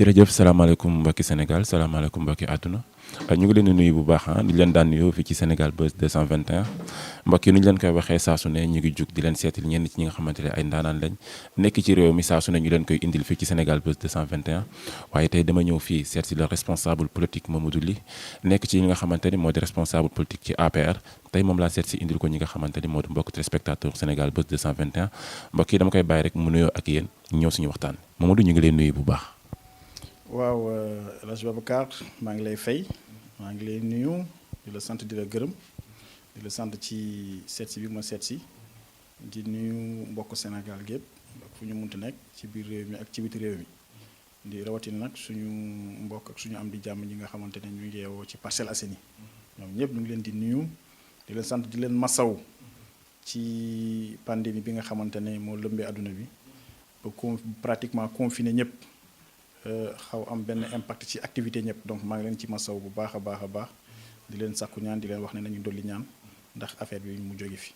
jërëjëf salaamaaleykum mbokki Sénégal salaamaaleykum mbokki àdduna ñu ngi leen di nuyu bu baax di leen daan nuyoo fii ci Sénégal Buzz 221 mbokk yi nu ñu leen koy waxee saa su ne ñu ngi jug di leen seetil ñenn ci ñi nga xamante ne ay ndaanaan lañ nekk ci réew mi saa su ne ñu leen koy indil fii ci Sénégal Buzz 221 waaye tey dama ñëw fii seet si le responsable politique Mamadou Ly nekk ci ñi nga xamante ni moo di responsable politique ci APR tey moom laa seet si indil ko ñi nga xamante ni moo di mbokk téléspectateur Sénégal Buzz 221 mbokk yi dama koy bàyyi rek mu nuyoo ak yéen ñëw suñu waxtaan Mamadou ñu ngi leen nuyu bu baax. waaw El Hadj Babacar maa ngi lay fay maa ngi lay nuyu di la sant di la gërëm di la sant ci seetsi bi ma seetsi di nuyu mbokk Sénégal gépp ak fu ñu munti nekk ci biir réew mi ak ci biti réew mi di rawatina nag suñu mbokk ak suñu am di jàmm ñi nga xamante ne ñu ngi yeewoo ci Parcelles Assainies ñoom ñëpp ñu ngi leen di nuyu di leen sant di leen masaw ci pandémie bi nga xamante ne moo lëmbee àdduna bi ba pratiquement confiné ñëpp. xaw am benn impact ci activité ñëpp donc maa ngi leen ci masaw bu baax a baax di leen sàkku ñaan di leen wax ne nañu dolli ñaan ndax affaire bi mu jóge fi.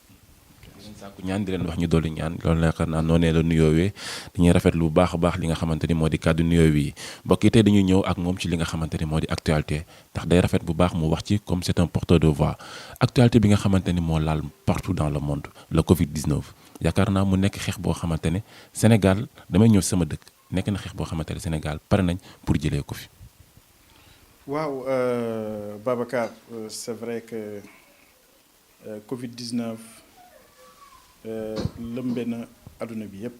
di leen sàkku ñaan di leen wax ñu dolli ñaan loolu la yaakaar naa noonee la nuyoowee dañuy rafetlu bu baax a baax li nga xamante ni moo di kàddu nuyoo yi mbokk yi tey dañuy ñëw ak moom ci li nga xamante ni moo di actualité ndax day rafet bu baax mu wax ci comme c'est un porteur de voix actualité bi nga xamante ni moo laal partout dans le monde le Covid-19 yaakaar naa mu nekk xeex boo xamante ne Sénégal damay ñëw sama dëkk. nekk na xeex boo xamante ne Sénégal pare nañ pour jëlee ko fi. waaw Babacar c'est vrai que Covid-19 lëmbe na adduna bi yépp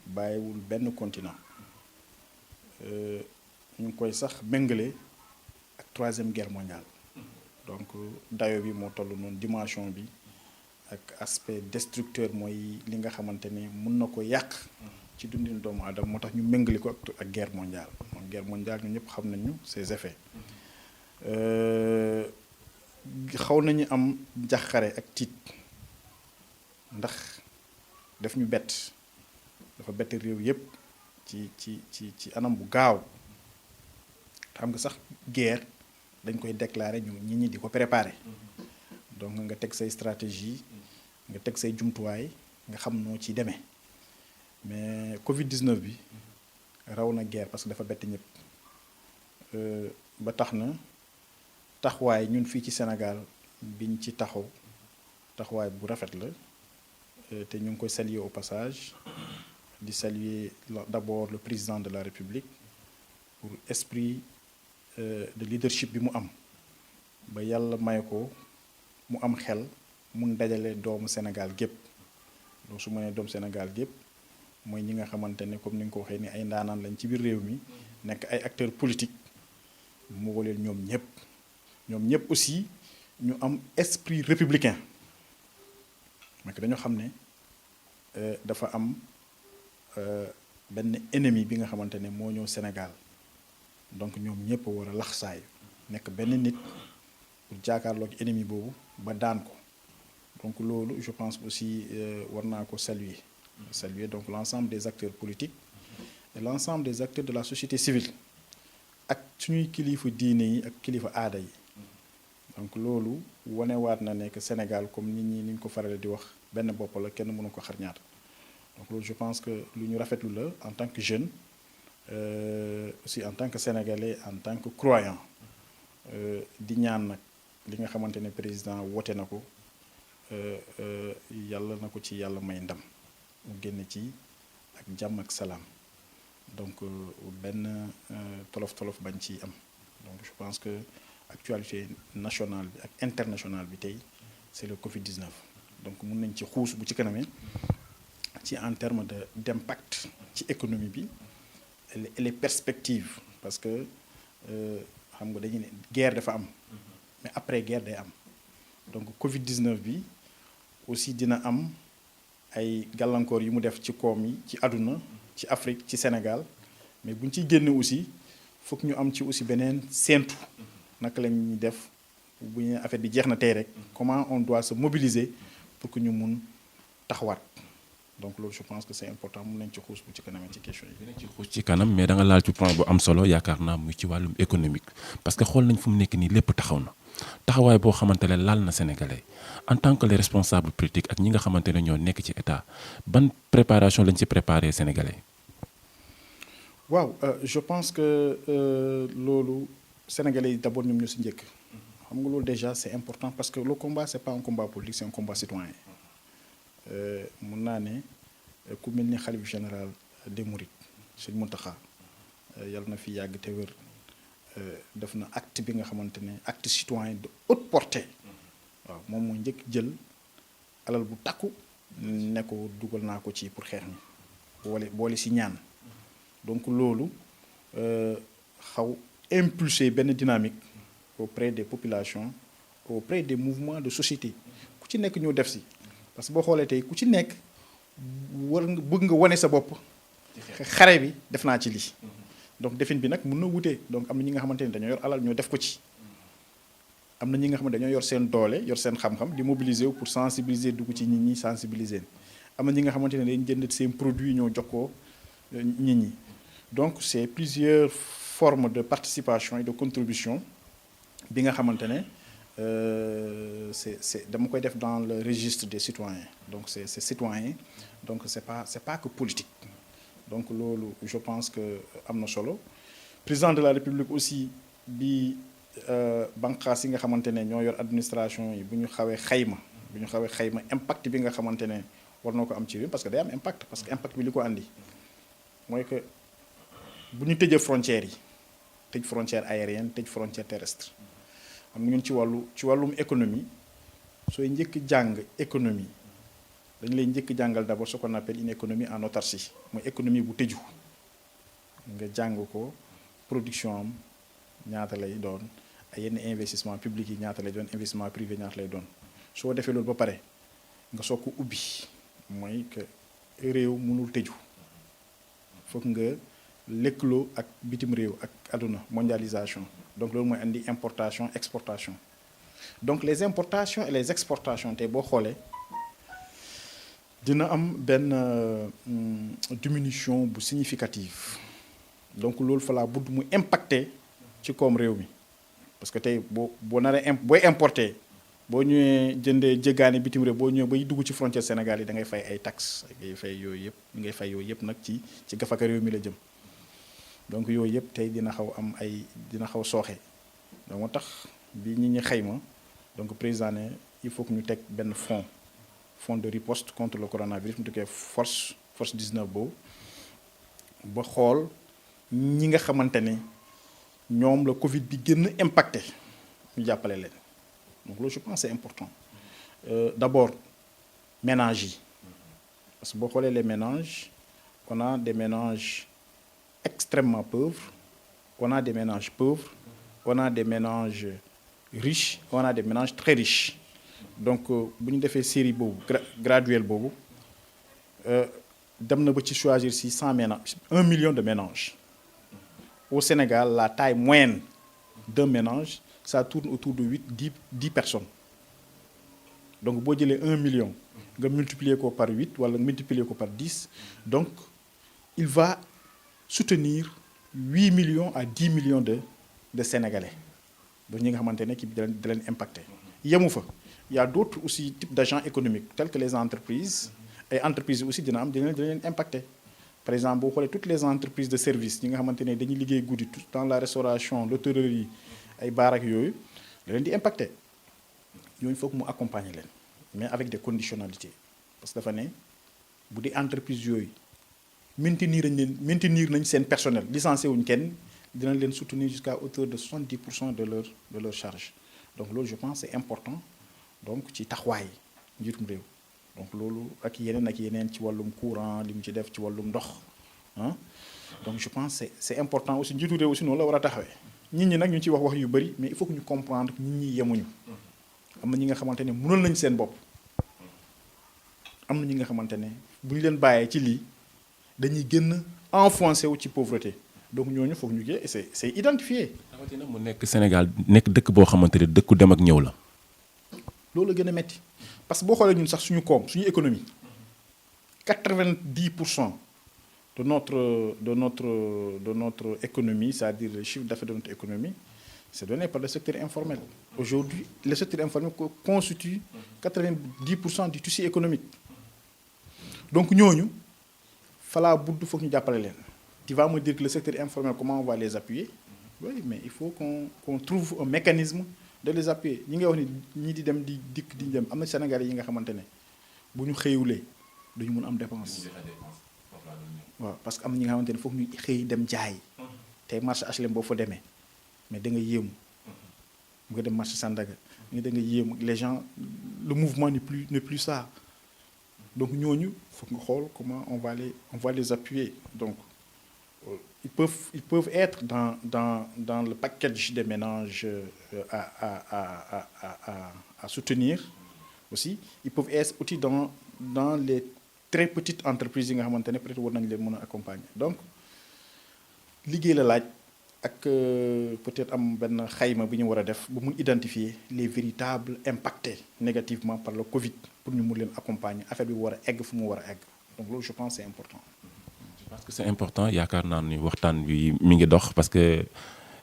bàyyiwul benn continent ñu ngi koy sax méngale ak troisième guerre mondiale donc dayo bi moo toll noonu dimension bi ak aspect destructeur mooy li nga xamante ne mun na ko yàq. ci dundin doomu aadama moo tax ñu méngale ko ak guerre mondiale moom guerre mondiale ñu ñëpp xam nañu ses effets xaw nañu am jaxare ak tiit ndax daf ñu bett dafa bett réew yépp ci anam bu gaaw xam nga sax guerre dañ koy déclarer ñu nit ñi di ko préparer donc nga teg say stratégie nga teg say jumtuwaay nga xam noo ciy demee mais Covid-19 bi raw na guerre parce que dafa bett ñëpp ba tax na taxawaay ñun fii ci Sénégal biñ ci taxawaay bu rafet la te ñu ngi koy saluer au passage di saluer d'abord le président de la République pour esprit de leadership bi mu am ba yàlla may ko mu am xel mun dajale doomu Sénégal gépp donc su ma nee doomu Sénégal gépp mooy ñi nga xamante ne comme ni nga ko waxee ni ay ndaanaan lañ ci biir réew mi nekk ay acteurs politiques mu waleel ñoom ñëpp aussi ñu am esprit républicain mais que dañoo xam ne dafa am benn ennemi bi nga xamante ne moo ñëw Sénégal donc ñoom ñëpp a war a laxsaayu nekk benn nit pour jàkkaarloog ennemi boobu ba daan ko donc loolu je pense aussi war naa ko saluer donc l'ensemble des acteurs politiques et l'ensemble des acteurs de la société civile ak suñuy kilifa diine yi ak kilifa aada yi donc loolu wanewaat na ne que Sénégal comme nit ñi ni ñu ko faral di wax benn bopp la kenn mënu ko xar ñaar donc loolu je pense que lu ñu rafetlu la en tant que jeune aussi en tant que sénégalais en tant que croyant di ñaan nag li nga xamante ne président woote na ko yàlla na ko ci yàlla may ndam mu génn ci ak jàmm ak salaam donc benn tolof-tolof bañ ci am donc je pense que actualité nationale bi ak internationale bi tey c'est le Covid-19 donc mun nañ ci xuus bu ci kanamee ci en termes d'impact ci économie bi et les perspectives parce que xam nga dañu ne guerre dafa am mais après guerre day am donc Covid-19 bi aussi dina am ay gàllankoor yu mu def ci koom yi ci àdduna ci Afrique ci Sénégal mais bu ñu ciy génne aussi foog ñu am ci aussi beneen séentu naka la ñuy def bu ñu affaire bi jeex na tey rek comment on doit se mobiliser pour que ñu mun taxawaat donc loolu je pense que c'est important mun nañ ci xuus bu ci kanam ci question yi. dinañ ci xuus ci kanam mais da nga laal ci point bu am solo yaakaar naa muy ci wàllum économique parce que xool nañ fu mu nekk nii lépp taxaw na taxawaay boo xamante ne laal na sénégalais en tant que les responsables politiques ak ñi nga xamante ne ñoo nekk ci état ban préparation lañ ci préparé sénégalais. waaw je pense que loolu sénégalais yi d'abord ñoom ñoo si njëkk xam nga loolu déjà c'est important parce que le combat c'est pas un combat politique c'est un combat citoyen mun naa ne ku mel ni xalif général des Mourides Sëñ Mountakha yàlla na fi yàgg te wér def na acte bi nga xamante ne acte citoyen de haute portée waaw moom moo njëkk jël alal bu takku ne ko dugal naa ko ci pour xeex mi boole si ñaan donc loolu xaw impulser benn dynamique auprès des populations auprès des mouvements de société ku ci nekk ñoo def si parce que boo xoolee tey ku ci nekk war nga bëgg nga wane sa bopp xare bi def naa ci lii donc defin bi nag mun na wutee donc am na ñi nga xamante ne dañoo yor alal ñoo def ko ci am na ñi nga xamante dañoo yor seen doole yor seen xam-xam di mobiliser wu pour sensibiliser dugg ci nit ñi sensibiliser am na ñi nga xamante ne dañ jënd seen produit ñoo jox ko nit ñi donc c'est plusieurs formes de participation et de contribution bi nga xamante ne c'est dama koy def dans le registre des citoyens donc c'est citoyen donc c'est pas que politique donc loolu je pense que am na solo président de la République aussi bi banqaas yi nga xamante ne ñoo yor administration yi bu ñu xawee xayma impact bi nga xamante ne war na ko am ci réew parce que day am impact parce que impact bi li ko andi mooy que bu ñu tëjee frontières yi tëj frontière aérienne tëj frontière terrestre xam nga ñun ci wàllum économie sooy njëkk jàng économie dañu lay njëkk jàngal d'abord ce qu'on appelle une économie en autarcie mooy économie bu tëju nga jàng ko production am ñaata lay doon ay yenn investissement public yi ñaata lay doon investissement privé ñaata lay doon soo defee loolu ba pare nga soog ko ubbi mooy que réew mënul tëju foog nga lëkkaloo ak bitim réew ak àdduna mondialisation donc loolu mooy indi importation exportation donc les importations et les exportations tey boo xoolee dina am benn diminution bu significative donc loolu fa laa budd mu impacter ci koom réew mi parce que tey boo naree booy importer boo ñëwee jëndee jéggaani bitim réew boo ñëwee bay dugg ci frontière Sénégal yi da ngay fay ay taxes ngay fay yooyu yëpp nag ci gafaka réew mi la jëm donc yooyu yëpp tey dina xaw sooxe donc moo tax bi ñi xayma donc président ne il faut que ñu teg benn fonds de riposte contre le coronavirus mu tukkee force 19 boobu ba xool ñi nga xamante ne ñoom la Covid bi gën a impacté ñu jàppale leen donc loolu je pense c'est important d'abord ménages yi parce que boo xoolee les ménages on a des ménages extrêmement pauvres on a des ménages pauvres on a des ménages riches on a des ménages très riches donc bu ñu defee série boobu graduelle boobu dem na ba ci choisir si 100 ménages 1 million de ménages au Sénégal la taille moyenne d'un ménage ça tourne autour de 10 personnes donc boo jëlee 1 million nga multiplier ko par 8 wala multiplier ko par 10 donc il va soutenir 8 millions à 10 millions de Sénégalais donc ñi nga xamante ne kii bi da leen impacté yemu fa il y a d'autres aussi types d'agents économiques tels que les entreprises et entreprises aussi dina leen impacté par exemple boo xoolee toutes les entreprises de services ñi nga xamante ne dañuy liggéey guddi tout dans la restauration l'hôtellerie ay baar ak yooyu da leen di impacté ñooñu foog mu accompagner leen mais avec des conditionnalités parce que dafa ne bu di entreprise yooyu maintenir nañ seen personnel licencié wuñ kenn dinañ leen soutenir jusqu'à hauteur de 70% de leur charge donc loolu je pense c'est important donc ci taxawaay njiitum réew donc loolu ak yeneen ci wàllum courant li mu ci def ci wàllum ndox ah donc je pense c'est important aussi njiitu réew aussi noonu la war a taxawee nit ñi nag ñu ci wax yu bari mais il faut que ñu comprendre nit ñi yemuñu am na ñi nga xamante ne mënal nañ seen bopp am na ñi nga xamante ne bu ñu leen bàyyee ci lii dañuy gën a enfoncé wu ci pauvreté donc ñooñu foog ñu gee c'est identifié. rawatina mu nekk Sénégal nekk dëkk boo xamante ne dëkku dem ak ñëw la. loolu la gën a metti parce que boo xoolee ñun sax suñu koom suñu économie 90% de notre économie c'est-à-dire le chiffre d'affaires de notre économie c'est donné par le secteur informel. Aujourd'hui le secteur informel constitue 90% du tissu économique donc ñooñu falaa budd foog ñu jàppale leen tu vas me dire que le secteur informel, comment on va les appuyer? Oui, mais il faut qu'on trouve un mécanisme de les appuyer. ñi nga wax ni ñii di dem di dikk di dem am na Sénégalais yi nga xamante ne bu ñu xëyulee duñu mun am dépense. waaw parce que am na ñi nga xamante ne foog ñu xëy dem jaay. tey marché HLM boo fa demee mais da nga yéemu. mu nga dem marché Sandaga da nga yéemu les gens le mouvement n'est plus ça. donc ñooñu foog nga xool comment on va les appuyer donc ils peuvent être dans le package des ménages à soutenir aussi ils peuvent être aussi dans les très petites entreprises yi nga xamante ne peut-être war nañu leen mën a accompagner donc liggéey la laaj ak peut-être am benn xayma bi ñu war a def ba mun identifier les véritables impactés négativement par le Covid pour ñu mun leen accompagner affaire bi war a egg fu mu war a egg donc loolu je pense c'est important. je pense que c'est important yaakaar naa ni waxtaan bi mi ngi dox parce que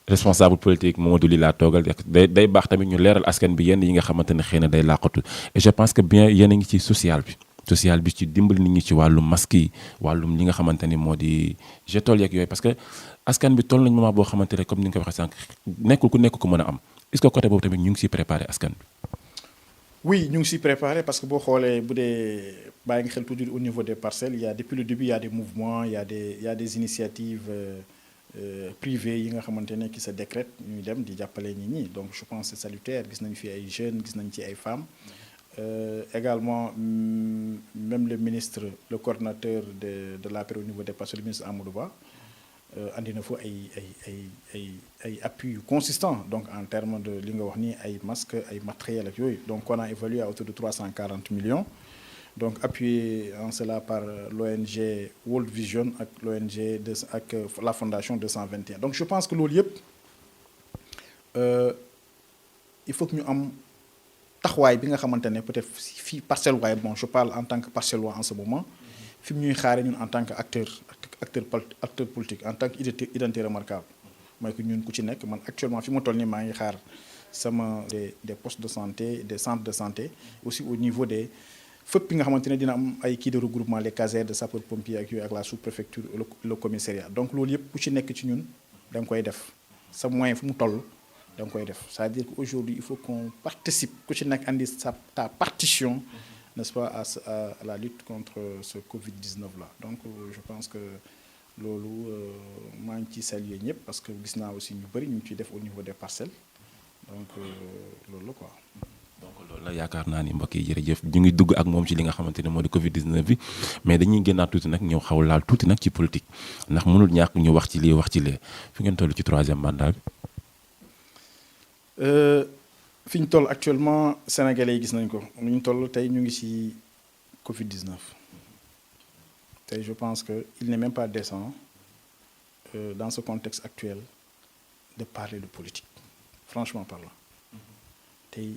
responsable politique Mamadou Ly laa toogal day baax tamit ñu leeral askan bi yenn yi nga xamante ne xëy na day làqatu et je pense que bien yéen a ngi ci social bi ci dimbali nit ñi ci wàllum masque yi wàllum li nga xamante ni moo di jetol yeeg yooyu parce que askan bi toll nañ moment boo xamante ne comme ni nga ko waxee sànq nekkul ku nekk ko mën a am est-ce que côté boobu tamit ñu ngi siy préparé askan bi. oui ñu ngi siy préparé parce que boo xoolee bu dee bàyyi nga xel toujours au niveau des parcelles il y a depuis le début il y a des mouvements il y a des initiatives privées yi nga xamante ne qui se décrètent ñuy dem di jàppale nit ñi donc je pense c'est salutaire gis nañu fi ay jeunes gis nañu ci ay femmes. Également même le ministre le coordonnateur de l'APR au niveau des parcelles le ministre Amadou Ba andi na fa ay appui yu consistant donc en termes de li nga wax ni ay masques ay matériels ak yooyu donc on a évalué à autour de 340 millions donc appuyé en cela par l'ONG World Vision ak l'ONG ak la fondation 221 donc je pense que loolu yëpp il faut que ñu am taxawaay bi nga xamante ne peut-être fii parcelle waaye bon je parle en tant que parcellois en ce moment fi mu ñuy xaare ñun en tant que acteur politique en tant que identité remarquable mooy que ñun ku ci nekk man actuellement fi ma toll nii maa ngi xaar sama des postes de santé des centres de santé aussi au niveau des fépp nga xamante ne dina am ay kii de regroupement les casernes de sapeurs-pompiers ak yooyu ak la sous-préfecture le commissariat donc loolu yëpp ku ci nekk ci ñun da nga koy def sa moyen fu mu toll da nga koy def c'est-à-dire qu'aujourd'hui il faut qu'on participe ku ci nekk andi ta partition n'est-ce pas à la lutte contre ce Covid-19 là donc je pense que loolu maa ngi ciy saluer ñëpp parce que gis naa aussi ñu bëri ñu ngi ciy def au niveau des parcelles donc loolu la quoi. donc loolu la yaakaar naa ni mbokk yi jërëjëf ñu ngi dugg ak moom ci li nga xamante ne moo di Covid-19 bi mais dañuy génnaat tuuti nag ñëw xaw laal tuuti nag ci politique ndax mënul ñàkk ñu wax ci lii wax ci lee fi ngeen toll ci 3e mandat bi. fi ñu toll actuellement sénégalais yi gis nañ ko nu ñu toll tey ñu ngi ci Covid-19 tey je pense que il n'est même pas décent dans ce contexte actuel de parler de politique franchement parlant tey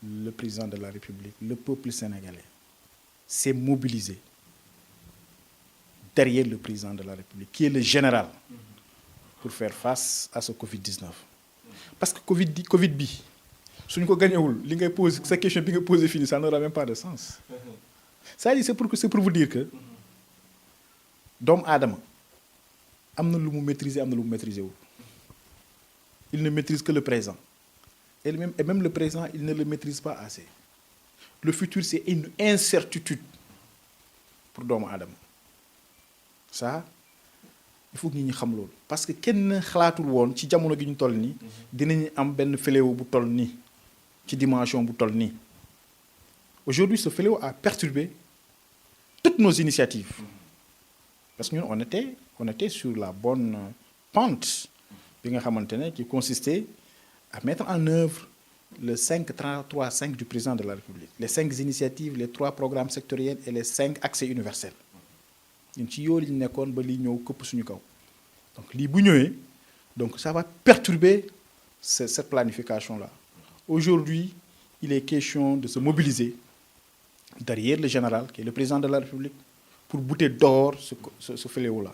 le président de la République le peuple sénégalais s'est mobilisé derrière le président de la République qui est le général pour faire face à ce Covid-19 parce que Covid bi suñu ko gañewul li ngay posé sa question bi nga posé fii ça n'aura même pas de sens c'est-à-dire c'est pour vous dire que doomu aadama am na lu mu maîtriser am na lu mu maîtriser wul il ne maîtrise que le présent et même le présent il ne le maîtrise pas assez le futur c'est une incertitude pour doomu aadama ça il faut que ñi xam loolu parce que kenn xalaatul woon ci jamono gi ñu toll nii dinañu am benn fléau bu toll nii ci dimension bu toll nii aujourd'hui ce fléau a perturbé toutes nos initiatives parce que ñun on était sur la bonne pente bi nga xamante ne qui consistait à mettre en œuvre le 5-3-5 du président de la République les 5 initiatives les 3 programmes sectoriels et les 5 accès universels ñun ci yoolu ñu nekkoon ba lii ñëw këpp suñu kaw donc lii bu ñëwee donc ça va perturber cette planification là aujourd'hui il est question de se mobiliser derrière le général qui est le président de la République pour bouter dehors ce fléau là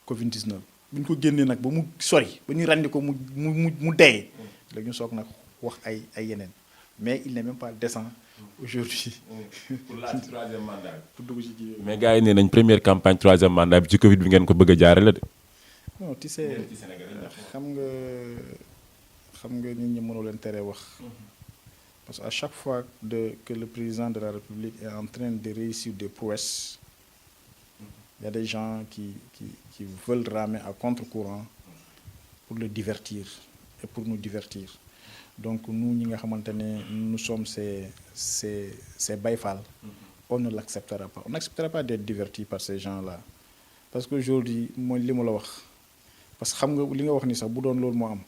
Covid-19 bu ñu ko génnee nag ba mu sori ba ñu ràndi ko mu dee la ñu soog nag wax ay yeneen mais il n'est même pas décent aujourd'hui pour la troisième mandat. pour dugg ci kii mais gars yi nee nañ première campagne troisième mandat bi ci Covid bi ngeen ko bëgg a jaarale de. non tu sais xam nga nit ñi mënu leen tere wax parce que à chaque fois que le président de la République est en train de réussir des prouesses il y a des gens qui veulent ramer à contre-courant pour le divertir et pour nous divertir donc nous ñi nga xamante ne nous sommes ces Baye Fall on ne l'acceptera pas on n'acceptera pas d'être divertis par ces gens-là parce que aujourd'hui mooy li ma la wax parce que xam nga li nga wax ni sax bu doon loolu moo am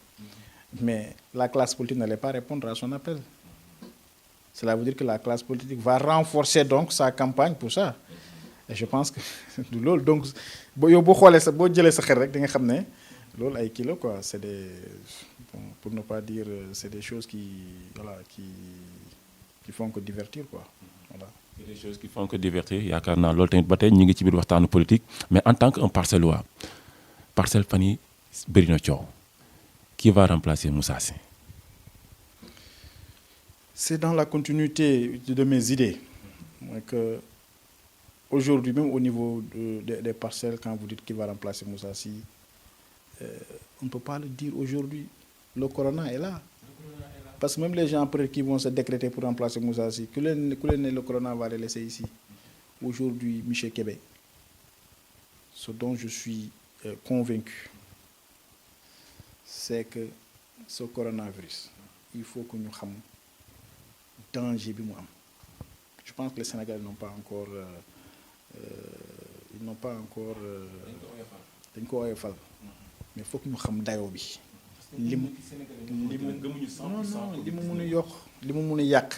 mais la classe politique n'allait pas répondre à son appel cela veut dire que la classe politique va renforcer donc sa campagne pour ça et je pense que du loolu donc yow boo xoolee sa boo jëlee sa xel rek di nga xam ne loolu ay kii la quoi c'est des bon pour ne pas dire c'est des choses qui voilà qui font que divertir quoi voilà. c'est des choses qui font que divertir yaakaar naa loolu tamit ba tey ñu ngi ci biir waxtaanu politique mais en tant que un Parcellois Parcelles fan yi bëri na coow qui va remplacer Moussa Sy. C'est dans la continuité de mes idées mooy que aujourd'hui même au niveau des Parcelles quand vous dites qui va remplacer Moussa Sy on ne peut pas le dire aujourd'hui le corona est là parce que même les gens peut-être qui vont se décréter pour remplacer Moussa Sy ku leen ne le corona va les laisser ici aujourd'hui monsieur Kébé ce dont je suis convaincu c'est que ce coronavirus il faut que ñu xam danger bi mu am je pense que les Sénégalais n'ont pas encore ils n'ont pas encore dañ ko oyofal mais foog ñu xam dayoo bi li mu mun a yokk li mu mun a yàq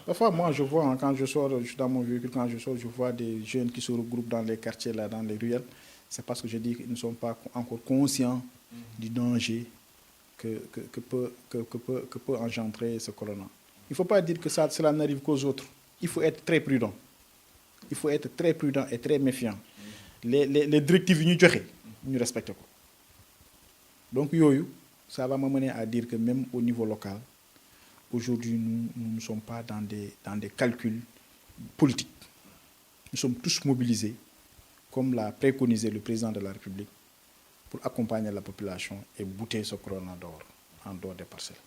parfois moi je vois quand je sors dans mon véhicule quand je sors je vois des jeunes qui se regroupent dans les quartiers là dans les ruelles c'est parce que je dis qu'ils ne sont pas encore conscients du danger que peut engendrer ce corona. Il ne faut pas dire que cela n'arrive qu'aux autres. Il faut être très prudent. Il faut être très prudent et très méfiant. Les directives ñu joxe ñu respecté ko donc yooyu ça va m'amener à dire que même au niveau local aujourd'hui nous ne sommes pas dans des calculs politiques. Nous sommes tous mobilisés comme l'a préconisé le président de la République pour accompagner la population et bouter ce corona en dehors des Parcelles.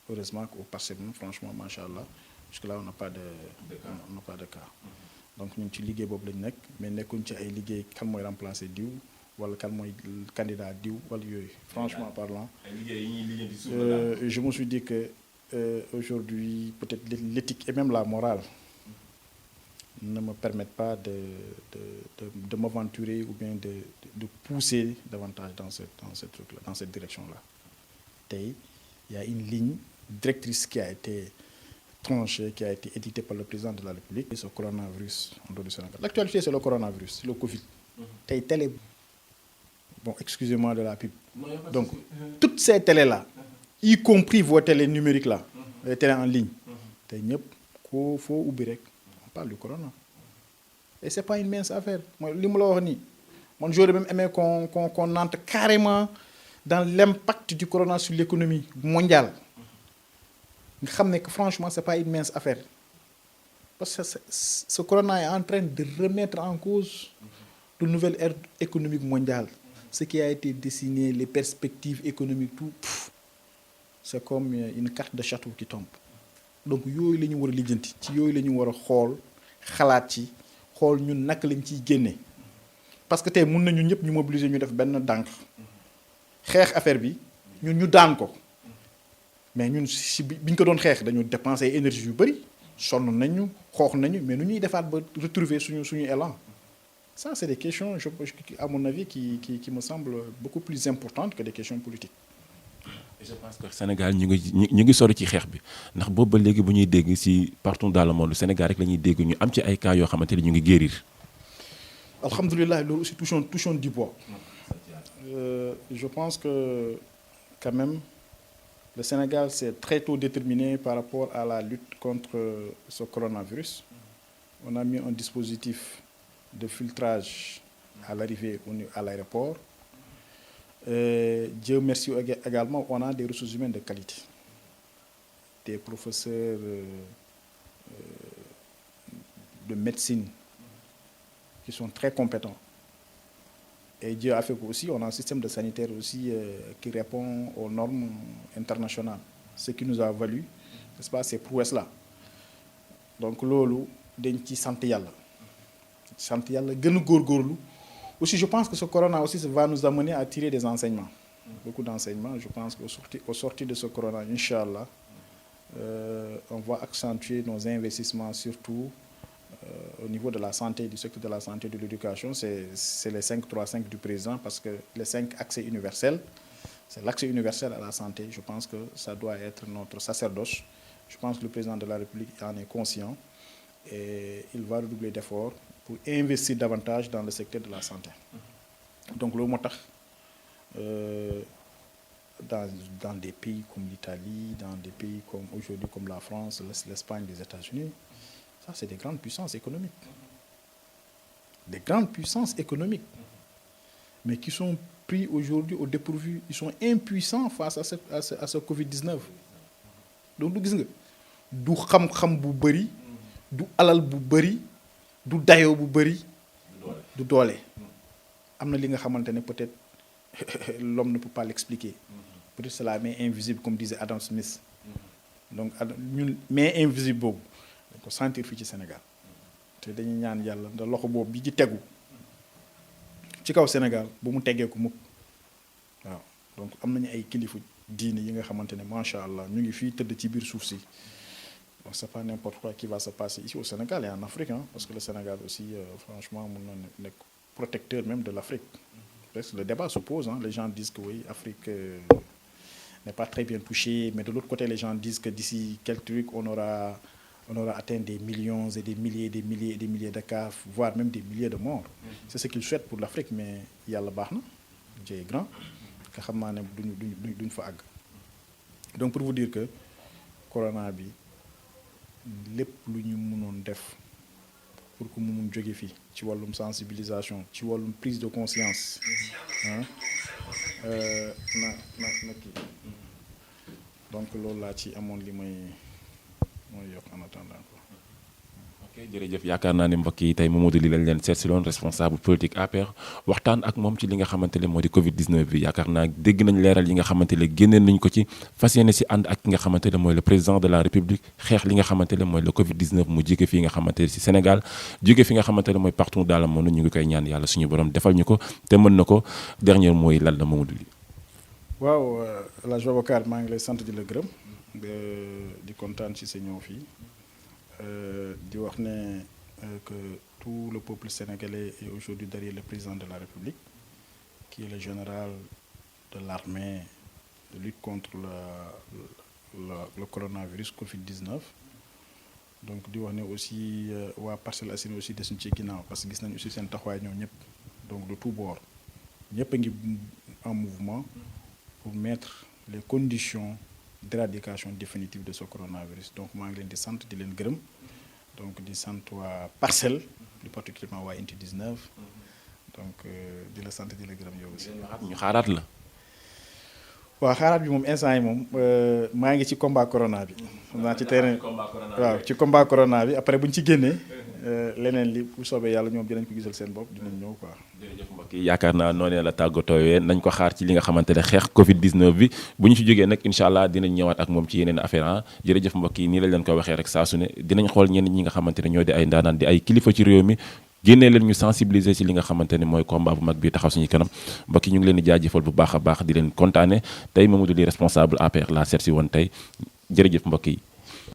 Heureusement qu'aux Parcelles, franchement, machallah, jusque-là, on n'a pas de cas. Donc, nous avons liggéey boobu lañ nekk mais nekkuñ ci ay liggéey kan mooy remplacer diw wala kan mooy candidat diw wala yooyu. Franchement parlant, je me suis dit que aujourd'hui, peut-être l'éthique et même la morale ne me permettent pas de m'aventurer ou bien de pousser davantage dans cette direction-là. Il y a une ligne directrice qui a été tranchée, qui a été éditée par le président de la République. Et ce coronavirus en dehors du Sénégal. L'actualité, c'est le coronavirus, c'est le Covid. Bon, excusez-moi de la pub. Donc, toutes ces télés-là, y compris vos télés numériques-là, les télés en ligne, il faut oublier. On parle du corona. Et ce n'est pas une mince affaire. Moi, j'aurais même aimé qu'on entre carrément dans l'impact du corona sur l'économie mondiale. Que franchement, ce n'est pas une mince affaire. Parce que ce corona est en train de remettre en cause de nouvelles ères économiques mondiales. Ce qui a été dessiné, les perspectives économiques, tout, c'est comme une carte de château qui tombe. Donc, yooyu la ñu war a lijjanti ci yooyu la ñu war a xool xalaat ci xool ñun naka lañ ciy génne parce que tey mun nañu ñëpp ñu mobiliser ñu def benn dànk xeex affaire bi ñun ñu daan ko mais ñun si biñ ko doon xeex dañu dépenser énergie yu bëri sonn nañu xoox nañu mais nu ñuy defaat ba retrouver suñu élan ça c'est des questions à mon avis qui me semblent beaucoup plus importantes que des questions politiques. je pense que Sénégal ñu ngi sori ci xeex bi ndax boobu ba léegi bu ñuy dégg ci partout dans le monde Sénégal rek la ñuy dégg ñu am ci ay cas yoo xamante ni ñu ngi guérir. alhamdulilah loolu aussi touchons du bois. Je pense que quand même le Sénégal s'est très tôt déterminé par rapport à la lutte contre ce coronavirus. On a mis un dispositif de filtrage à l'arrivée à l'aéroport. Dieu merci également, on a des ressources humaines de qualité. des professeurs de médecine qui sont très compétents. Et Dieu a fait qu'aussi, on a un système de sanitaire aussi qui répond aux normes internationales. Ce qui nous a valu, n'est-ce pas, ces prouesses-là. Donc, loolu dañ ci sant yàlla. Sant yàlla gën a góorgóorlu. Aussi, je pense que ce corona aussi va nous amener à tirer des enseignements. Beaucoup d'enseignements. Je pense qu'au sortir de ce corona, Inch'Allah, on va accentuer nos investissements, surtout au niveau de la santé, du secteur de la santé et de l'éducation. C'est les 5-3-5 du président, parce que les 5 accès universels, c'est l'accès universel à la santé. Je pense que ça doit être notre sacerdoce. Je pense que le président de la République en est conscient et il va redoubler d'efforts pour investir davantage dans le secteur de la santé. Donc, le motax, dans des pays comme l'Italie, dans des pays comme aujourd'hui comme la France, l'Espagne, les États-Unis, ça c'est des grandes puissances économiques. Des grandes puissances économiques, mais qui sont pris aujourd'hui au dépourvu. Ils sont impuissants face à ce Covid-19. Donc, du gis nga du xam-xam bu bëri, du alal bu bëri, du dayo bu bëri, du doole. Am na li nga xamante ne peut-être l'homme ne peut pas l'expliquer. Peut-être c'est la main invisible, comme disait Adam Smith. Donc ñun main invisible boobu dañ ko sentir fii ci Sénégal. te dañuy ñaan yàlla ndax loxo boobu bi ci tegu ci kaw Sénégal bu mu teggee ko mukk waaw. Donc am nañu ay kilifa diine yi nga xamante ne macha allah ñu ngi fii tëdd ci biir suuf si. Donc c'est pas n'importe quoi qui va se passer ici au Sénégal et en Afrique, hein, parce que le Sénégal aussi, franchement, est protecteur même de l'Afrique. Le débat se pose, hein. Les gens disent que oui, l'Afrique n'est pas très bien touchée, mais de l'autre côté, les gens disent que d'ici quelques trucs, on aura atteint des millions et des milliers et des milliers et des milliers de cas, voire même des milliers de morts. C'est ce qu'ils souhaitent pour l'Afrique, mais il y a le bahna, Dieu est grand, que xamna ne duñ fa ag. Donc pour vous dire que corona bi lépp lu ñu mënoon def pour que mu mun jóge fii ci wàllum sensibilisation ci wàllum prise de conscience na kii donc loolu laa ci amoon li mooy yokk en attendant quoi. Ok, jërëjëf yaakaar naa ne mbokk yi tey Mamadou Ly lañ leen seet si loon responsable politique APR waxtaan ak moom ci li nga xamante ne moo di Covid 19 bi yaakaar naa dégg nañ leeral yi nga xamante ne génneen nañ ko ci fas yéene si ànd ak ki nga xamante ne mooy le président de la République xeex li nga xamante ne mooy le Covid 19 mu jóge fii nga xamante ne si Sénégal jóge fi nga xamante ne mooy partout dans le monde ñu ngi koy ñaan yàlla suñu borom defal ñu ko te mën na ko dernier mooy lan la Mamadou Ly. waaw la Babacar maa ngi lay sant di la gërëm di kontaan ci sa ñëw fii. di wax ne que tout le peuple sénégalais est aujourd'hui derrière le président de la République, qui est le général de l'armée de lutte contre le coronavirus Covid-19. Donc di wax ne aussi waa Parcelles Assainies aussi desuñ ci ginnaaw parce que gis nañ aussi seen taxawaay ñoom ñëpp donc de tout bord ñëpp a ngi en mouvement pour mettre les conditions d'éradication définitive de ce coronavirus. Donc maa ngi leen di sant di leen gërëm donc di sant waa Parcelles plus particulièrement waa Unité 19 donc di la sant di la gërëm yow aussi. ñu xaaraat la. waaw xaaraat bi moom instant yi moom maa ngi ci combat corona bi. xam naa ci terrain waaw ci combat corona bi après bu ñu ci génnee leneen li bu soobee yàlla ñoom dinañ ko gisal seen bopp dinañ ñëw quoi. jërëjëf mbokk yi yaakaar naa noonu la tàggatoowee nañ ko xaar ci li nga xamante ne xeex Covid 19 bi bu ñu ci jógee nag incha allah dinañ ñëwaat ak moom ci yeneen affaire jërëjëf mbokk yi nii lañ leen ko waxee rek saa su ne dinañ xool ñenn ñi nga xamante ne ñoo di ay ndaanaan di ay kilifa ci réew mi génnee leen ñu sensibiliser ci li nga xamante ne mooy combat bu mag bi taxaw suñu kanam mbokk yi ñu ngi leen di jaajëfal bu baax a baax di leen kontaane tey Mamadou Ly responsable APR la seet si woon tey jërëjëf mbokk yi